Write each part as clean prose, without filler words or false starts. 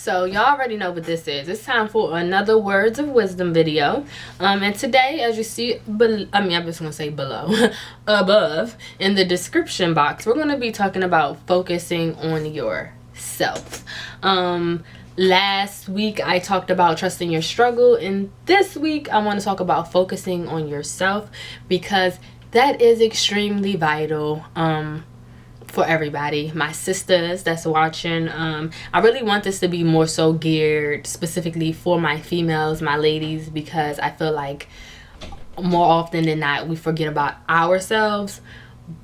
So y'all already know what this is. It's time for another Words of Wisdom video. And today, as you see, I'm just gonna say below, above in the description box, we're gonna be talking about focusing on yourself. Last week I talked about trusting your struggle, and this week I want to talk about focusing on yourself, because that is extremely vital for everybody. My sisters that's watching, I really want this to be more so geared specifically for my females, my ladies, because I feel like more often than not we forget about ourselves.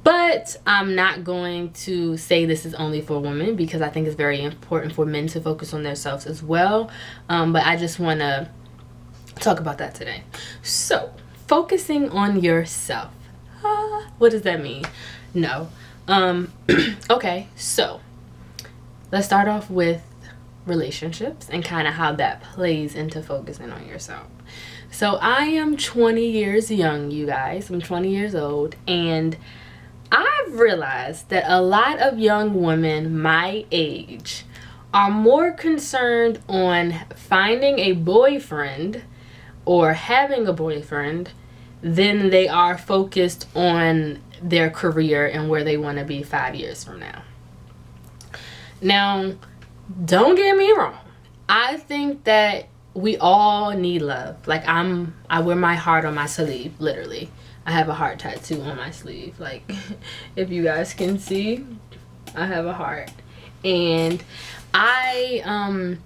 But I'm not going to say this is only for women, because I think it's very important for men to focus on themselves as well. But I just want to talk about that today. So, focusing on yourself. What does that mean? No. Okay, so let's start off with relationships and kind of how that plays into focusing on yourself. So I am 20 years young, you guys. I'm 20 years old, and I've realized that a lot of young women my age are more concerned on finding a boyfriend or having a boyfriend than they are focused on their career and where they want to be 5 years from now. Now, don't get me wrong. I think that we all need love. Like, I wear my heart on my sleeve, literally. I have a heart tattoo on my sleeve. Like, if you guys can see, I have a heart. And I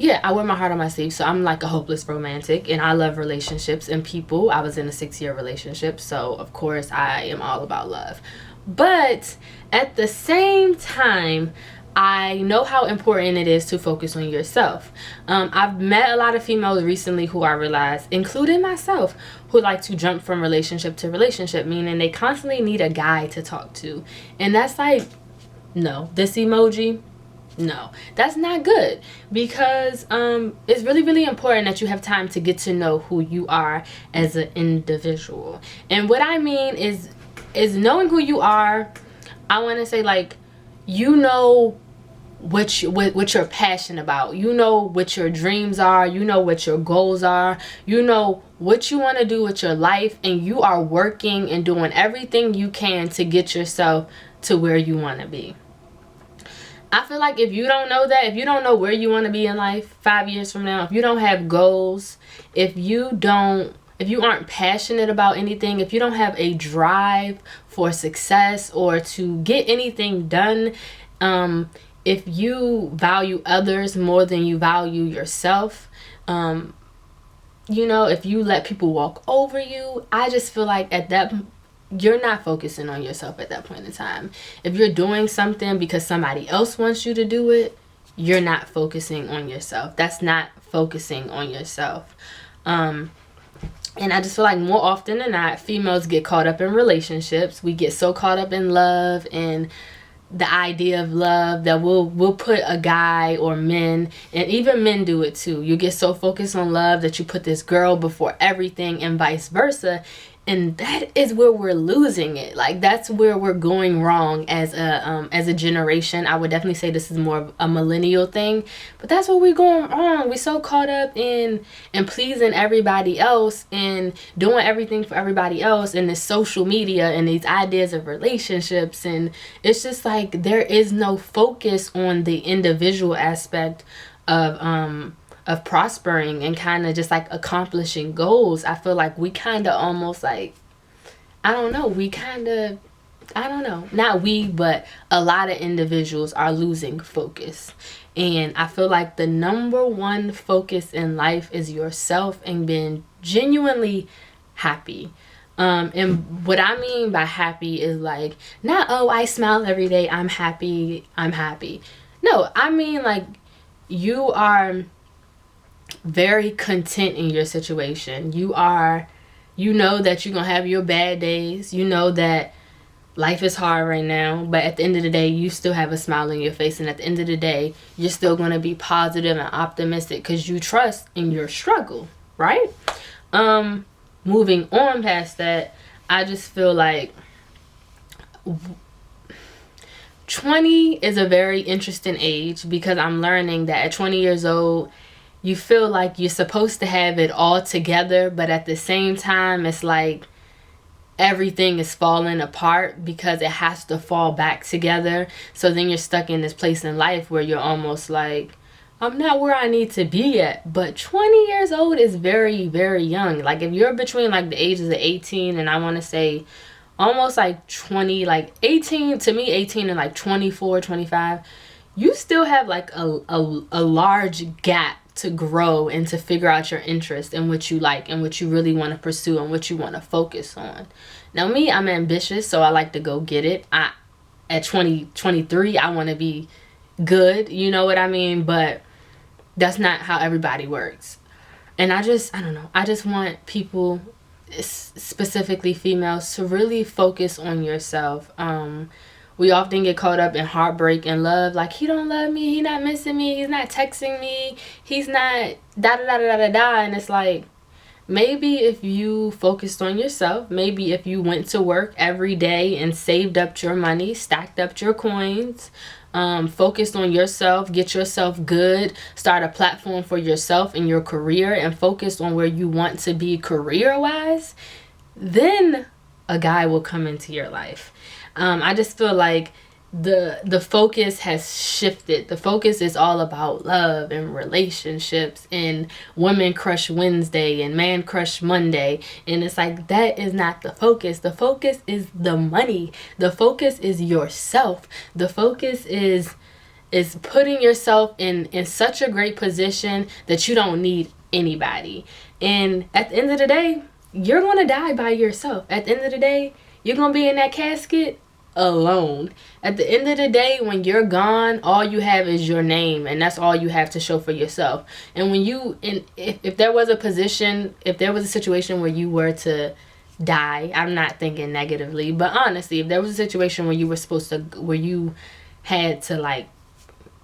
wear my heart on my sleeve, so I'm like a hopeless romantic, and I love relationships and people. I was in a 6-year relationship, so of course I am all about love. But at the same time, I know how important it is to focus on yourself. I've met a lot of females recently who I realized, including myself, who like to jump from relationship to relationship, meaning they constantly need a guy to talk to. And that's like, no, this emoji, no, that's not good, because it's really, really important that you have time to get to know who you are as an individual. And what I mean is knowing who you are. I want to say, like, you know what you're passionate about. You know what your dreams are. You know what your goals are. You know what you want to do with your life, and you are working and doing everything you can to get yourself to where you want to be. I feel like if you don't know that, if you don't know where you want to be in life 5 years from now, if you don't have goals, if you aren't passionate about anything, if you don't have a drive for success or to get anything done, if you value others more than you value yourself, if you let people walk over you, I just feel like at that you're not focusing on yourself at that point in time. If you're doing something because somebody else wants you to do it, you're not focusing on yourself. That's not focusing on yourself. And I just feel like more often than not, females get caught up in relationships. We get so caught up in love and the idea of love that we'll put a guy, or men, and even men do it too. You get so focused on love that you put this girl before everything, and vice versa. And that is where we're losing it. Like, that's where we're going wrong as a generation. I would definitely say this is more of a millennial thing, but that's where we're going wrong. We're so caught up in pleasing everybody else and doing everything for everybody else, and this social media and these ideas of relationships, and it's just like there is no focus on the individual aspect of prospering and kind of just like accomplishing goals. I feel like we kind of almost like, not we, but a lot of individuals are losing focus. And I feel like the number one focus in life is yourself and being genuinely happy. And what I mean by happy is like, not, oh, I smile every day, I'm happy. No, I mean like you are very content in your situation. You know that you're gonna have your bad days. You know that life is hard right now, but at the end of the day, you still have a smile on your face, and at the end of the day, you're still gonna be positive and optimistic because you trust in your struggle, right? Moving on past that, I just feel like 20 is a very interesting age, because I'm learning that at 20 years old, you feel like you're supposed to have it all together, but at the same time, it's like everything is falling apart because it has to fall back together. So then you're stuck in this place in life where you're almost like, I'm not where I need to be yet. But 20 years old is very, very young. Like if you're between like the ages of 18 and I want to say almost like 20, like 18, to me 18 and like 24, 25, you still have like a large gap to grow and to figure out your interest and what you like and what you really want to pursue and what you want to focus on. Now me, I'm ambitious, so I like to go get it. At 23, I want to be good, you know what I mean? But that's not how everybody works. And I don't know, I just want people, specifically females, to really focus on yourself. We often get caught up in heartbreak and love, like he don't love me, he not missing me, he's not texting me, he's not da da da da da da. And it's like, maybe if you focused on yourself, maybe if you went to work every day and saved up your money, stacked up your coins, focused on yourself, get yourself good, start a platform for yourself and your career, and focus on where you want to be career wise, then a guy will come into your life. I just feel like the focus has shifted. The focus is all about love and relationships and woman crush Wednesday and man crush Monday, and it's like, that is not the focus. The focus is the money. The focus is yourself. The focus is putting yourself in such a great position that you don't need anybody. And at the end of the day, you're gonna die by yourself. At the end of the day, you're gonna be in that casket alone. At the end of the day, when you're gone, all you have is your name, and that's all you have to show for yourself. And when you, and if there was a position, if there was a situation where you were to die, I'm not thinking negatively, but honestly, if there was a situation where you were supposed to, where you had to like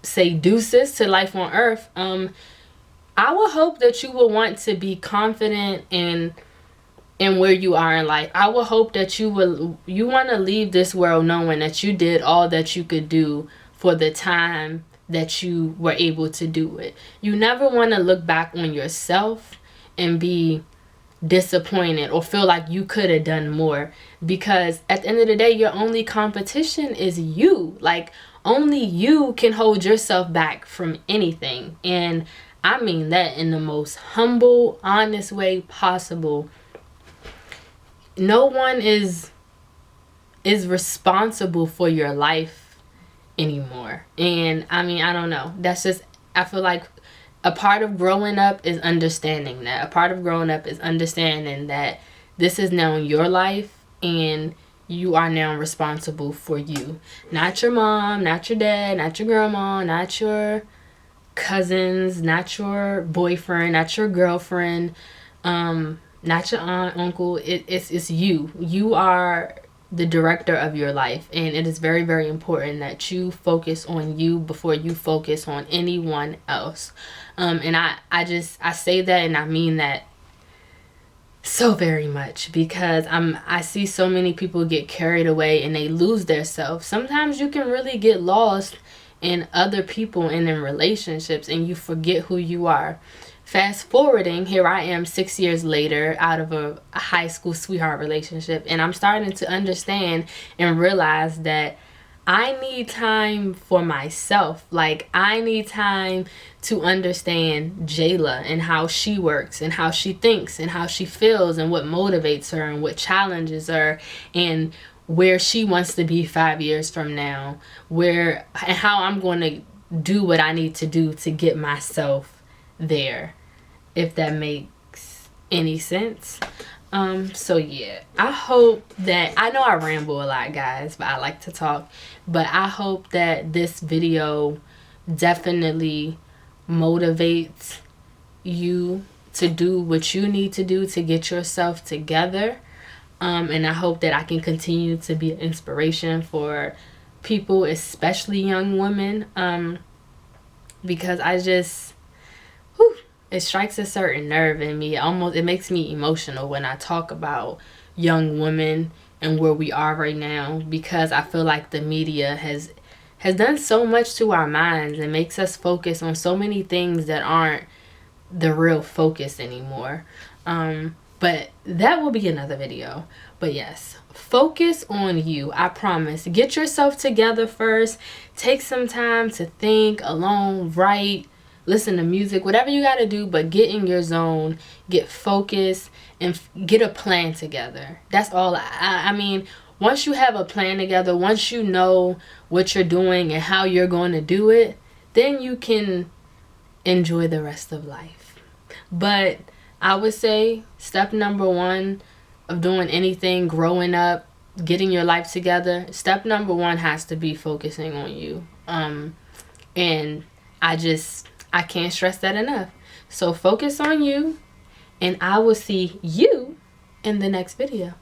say deuces to life on earth, I would hope that you would want to be confident in where you are in life. I would hope that you want to leave this world knowing that you did all that you could do for the time that you were able to do it. You never want to look back on yourself and be disappointed or feel like you could have done more, because at the end of the day, your only competition is you. Like, only you can hold yourself back from anything. And I mean that in the most humble, honest way possible. No one is responsible for your life anymore. And I mean, I don't know. That's just, I feel like a part of growing up is understanding that. A part of growing up is understanding that this is now your life and you are now responsible for you. Not your mom, not your dad, not your grandma, not your cousins, not your boyfriend, not your girlfriend, not your aunt, uncle. It's you. You are the director of your life, and it is very, very important that you focus on you before you focus on anyone else. And I say that, and I mean that so very much, because I see so many people get carried away and they lose their self. Sometimes you can really get lost in other people and in relationships, and you forget who you are. Fast forwarding, here I am 6 years later out of a high school sweetheart relationship, and I'm starting to understand and realize that I need time for myself. Like, I need time to understand Jayla and how she works and how she thinks and how she feels and what motivates her and what challenges her and where she wants to be 5 years from now, and how I'm going to do what I need to do to get myself there, if that makes any sense. So yeah, I hope that, I know I ramble a lot, guys, but I like to talk, but I hope that this video definitely motivates you to do what you need to do to get yourself together. And I hope that I can continue to be an inspiration for people, especially young women, because I just, it strikes a certain nerve in me. It makes me emotional when I talk about young women and where we are right now, because I feel like the media has has done so much to our minds and makes us focus on so many things that aren't the real focus anymore. But that will be another video. But yes, focus on you. I promise. Get yourself together first. Take some time to think alone, write, listen to music, whatever you got to do, but get in your zone, get focused, and get a plan together. That's all. I mean, once you have a plan together, once you know what you're doing and how you're going to do it, then you can enjoy the rest of life. But I would say step number 1 of doing anything, growing up, getting your life together, step number 1 has to be focusing on you. And I can't stress that enough. So focus on you, and I will see you in the next video.